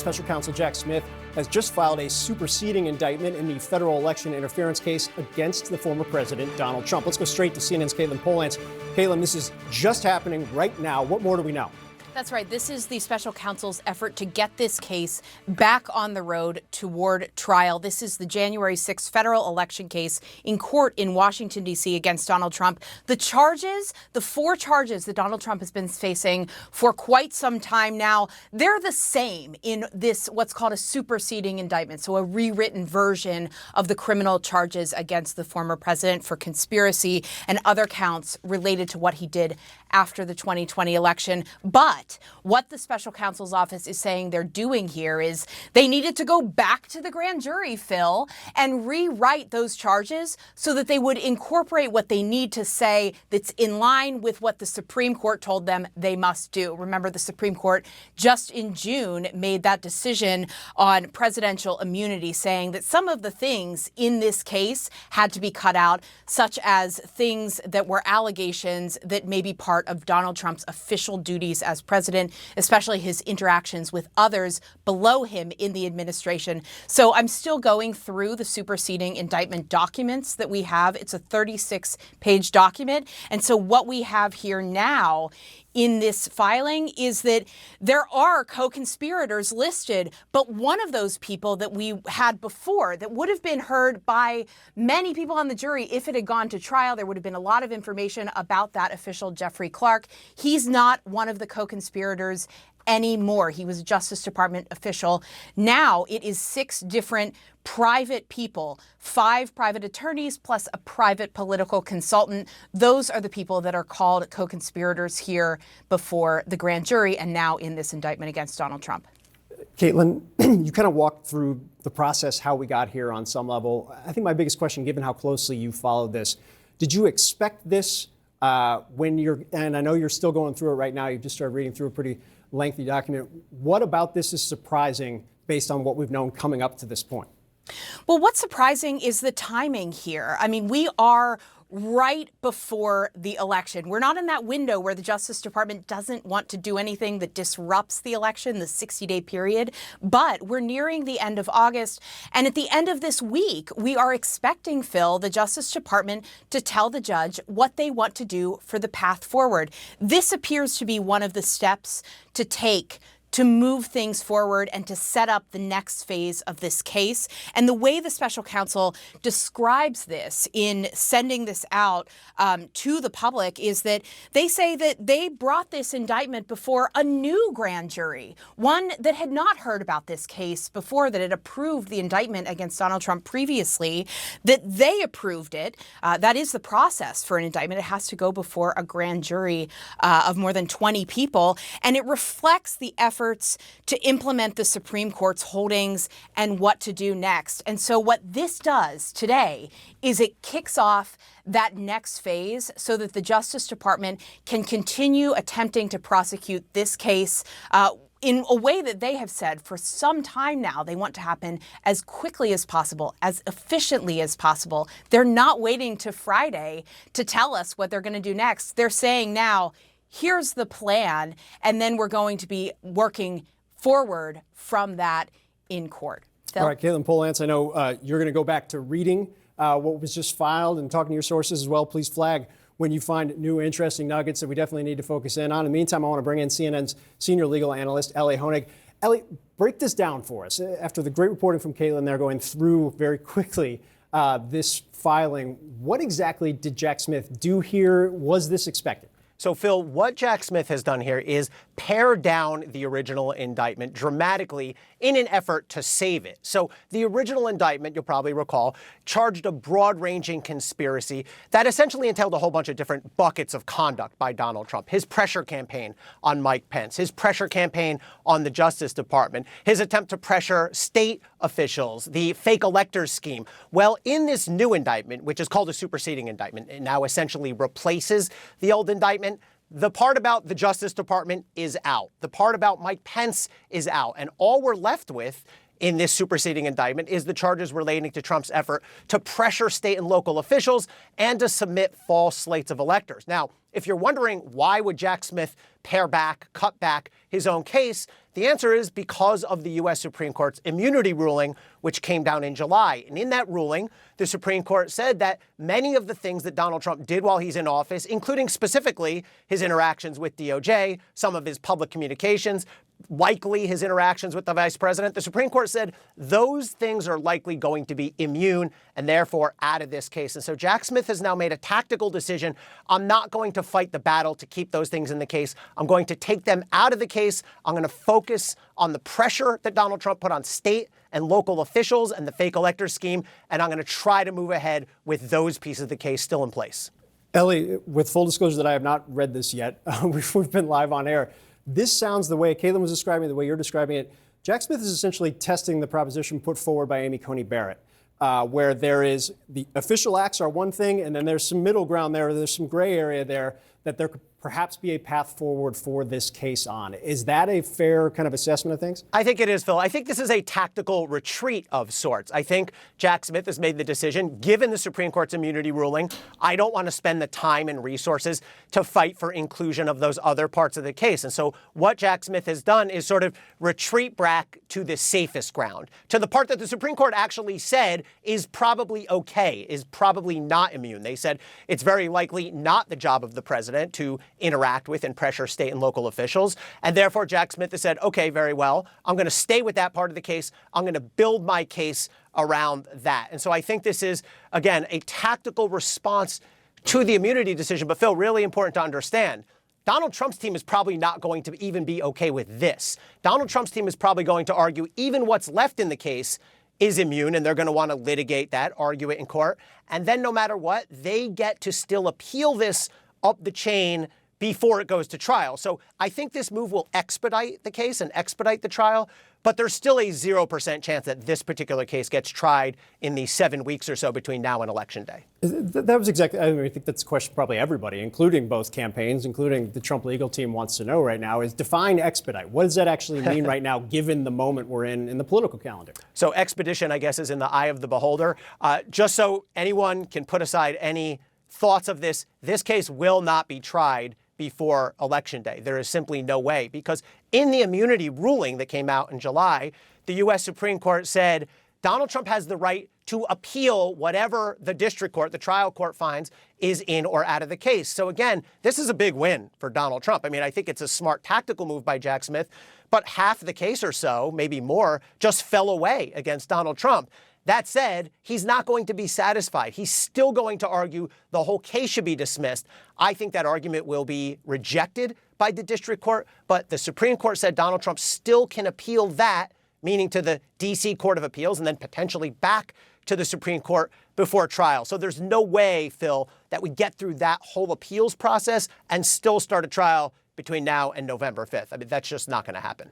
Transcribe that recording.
Special Counsel Jack Smith has just filed a superseding indictment in the federal election interference case against the former president, Donald Trump. Let's go straight to CNN's Caitlin Polantz. Caitlin, this is just happening right now. What more do we know? That's right. This is the special counsel's effort to get this case back on the road toward trial. This is the January 6th federal election case in court in Washington, D.C. against Donald Trump. The charges, the 4 charges that Donald Trump has been facing for quite some time now, they're the same in this what's called a superseding indictment, so a rewritten version of the criminal charges against the former president for conspiracy and other counts related to what he did after the 2020 election. But what the special counsel's office is saying they're doing here is they needed to go back to the grand jury, Phil, and rewrite those charges so that they would incorporate what they need to say that's in line with what the Supreme Court told them they must do. Remember, the Supreme Court just in June made that decision on presidential immunity, saying that some of the things in this case had to be cut out, such as things that were allegations that may be part of Donald Trump's official duties as president, especially his interactions with others below him in the administration. So I'm still going through the superseding indictment documents that we have. It's a 36-page document. And so what we have here now in this filing is that there are co-conspirators listed, but one of those people that we had before that would have been heard by many people on the jury if it had gone to trial, there would have been a lot of information about that official, Jeffrey Clark. He's not one of the co-conspirators anymore. He was a Justice Department official. Now it is 6 different private people, 5 private attorneys plus a private political consultant. Those are the people that are called co-conspirators here before the grand jury and now in this indictment against Donald Trump. Caitlin, you kind of walked through the process, how we got here on some level. I think my biggest question, given how closely you followed this, did you expect this when and I know you're still going through it right now, you just started reading through a pretty lengthy document. What about this is surprising based on what we've known coming up to this point? Well, what's surprising is the timing here. I mean, we are right before the election. We're not in that window where the Justice Department doesn't want to do anything that disrupts the election, the 60-day period, but we're nearing the end of August. And at the end of this week, we are expecting, Phil, the Justice Department to tell the judge what they want to do for the path forward. This appears to be one of the steps to take to move things forward and to set up the next phase of this case. And the way the special counsel describes this in sending this out to the public is that they say that they brought this indictment before a new grand jury, one that had not heard about this case before, that had approved the indictment against Donald Trump previously, that they approved it. That is the process for an indictment. It has to go before a grand jury of more than 20 people. And it reflects the efforts to implement the Supreme Court's holdings and what to do next. And so what this does today is it kicks off that next phase so that the Justice Department can continue attempting to prosecute this case in a way that they have said for some time now they want to happen as quickly as possible, as efficiently as possible. They're not waiting to Friday to tell us what they're going to do next. They're saying now, here's the plan, and then we're going to be working forward from that in court. Phil? All right, Caitlin Polantz, I know you're going to go back to reading what was just filed and talking to your sources as well. Please flag when you find new interesting nuggets that we definitely need to focus in on. In the meantime, I want to bring in CNN's senior legal analyst, Elie Honig. Elie, break this down for us. After the great reporting from Caitlin there, going through very quickly this filing, what exactly did Jack Smith do here? Was this expected? So, Phil, what Jack Smith has done here is pare down the original indictment dramatically in an effort to save it. So the original indictment, you'll probably recall, charged a broad-ranging conspiracy that essentially entailed a whole bunch of different buckets of conduct by Donald Trump. His pressure campaign on Mike Pence, his pressure campaign on the Justice Department, his attempt to pressure state officials, the fake electors scheme. Well, in this new indictment, which is called a superseding indictment, it now essentially replaces the old indictment. The part about the Justice Department is out. The part about Mike Pence is out. And all we're left with in this superseding indictment is the charges relating to Trump's effort to pressure state and local officials and to submit false slates of electors. Now, if you're wondering why would Jack Smith pare back, cut back his own case, The answer is because of the U.S. Supreme Court's immunity ruling, which came down in July. And in that ruling, the Supreme Court said that many of the things that Donald Trump did while he's in office, including specifically his interactions with DOJ, some of his public communications, likely his interactions with the vice president, the Supreme Court said those things are likely going to be immune and therefore out of this case. And so Jack Smith has now made a tactical decision. I'm not going to fight the battle to keep those things in the case. I'm going to take them out of the case. I'm going to focus on the pressure that Donald Trump put on state and local officials and the fake elector scheme. And I'm going to try to move ahead with those pieces of the case still in place. Ellie, with full disclosure that I have not read this yet, we've been live on air. This sounds the way Caitlin was describing it, the way you're describing it. Jack Smith is essentially testing the proposition put forward by Amy Coney Barrett, where there is the official acts are one thing, and then there's some middle ground there. There's some gray area there that there could perhaps be a path forward for this case on. Is that a fair kind of assessment of things? I think it is, Phil. I think this is a tactical retreat of sorts. I think Jack Smith has made the decision, given the Supreme Court's immunity ruling, I don't want to spend the time and resources to fight for inclusion of those other parts of the case. And so what Jack Smith has done is sort of retreat back to the safest ground, to the part that the Supreme Court actually said is probably okay, is probably not immune. They said it's very likely not the job of the president to interact with and pressure state and local officials. And therefore, Jack Smith has said, okay, very well, I'm going to stay with that part of the case. I'm going to build my case around that. And so I think this is, again, a tactical response to the immunity decision. But Phil, really important to understand, Donald Trump's team is probably not going to even be okay with this. Donald Trump's team is probably going to argue even what's left in the case is immune, and they're going to want to litigate that, argue it in court. And then no matter what, they get to still appeal this up the chain before it goes to trial. So I think this move will expedite the case and expedite the trial, but there's still a 0% chance that this particular case gets tried in the 7 weeks or so between now and Election Day. That was exactly, I mean, I think that's a question probably everybody, including both campaigns, including the Trump legal team wants to know right now, is define expedite. What does that actually mean right now, given the moment we're in the political calendar? So expedition, I guess, is in the eye of the beholder. Just so anyone can put aside any thoughts of this case will not be tried before Election Day. There is simply no way, because in the immunity ruling that came out in July, the U.S. Supreme Court said Donald Trump has the right to appeal whatever the district court, the trial court finds is in or out of the case. So again, this is a big win for Donald Trump. I mean, I think it's a smart tactical move by Jack Smith, but half the case or so, maybe more, just fell away against Donald Trump. That said, he's not going to be satisfied. He's still going to argue the whole case should be dismissed. I think that argument will be rejected by the district court, but the Supreme Court said Donald Trump still can appeal that, meaning to the D.C. Court of Appeals, and then potentially back to the Supreme Court before trial. So there's no way, Phil, that we get through that whole appeals process and still start a trial between now and November 5th. I mean, that's just not going to happen.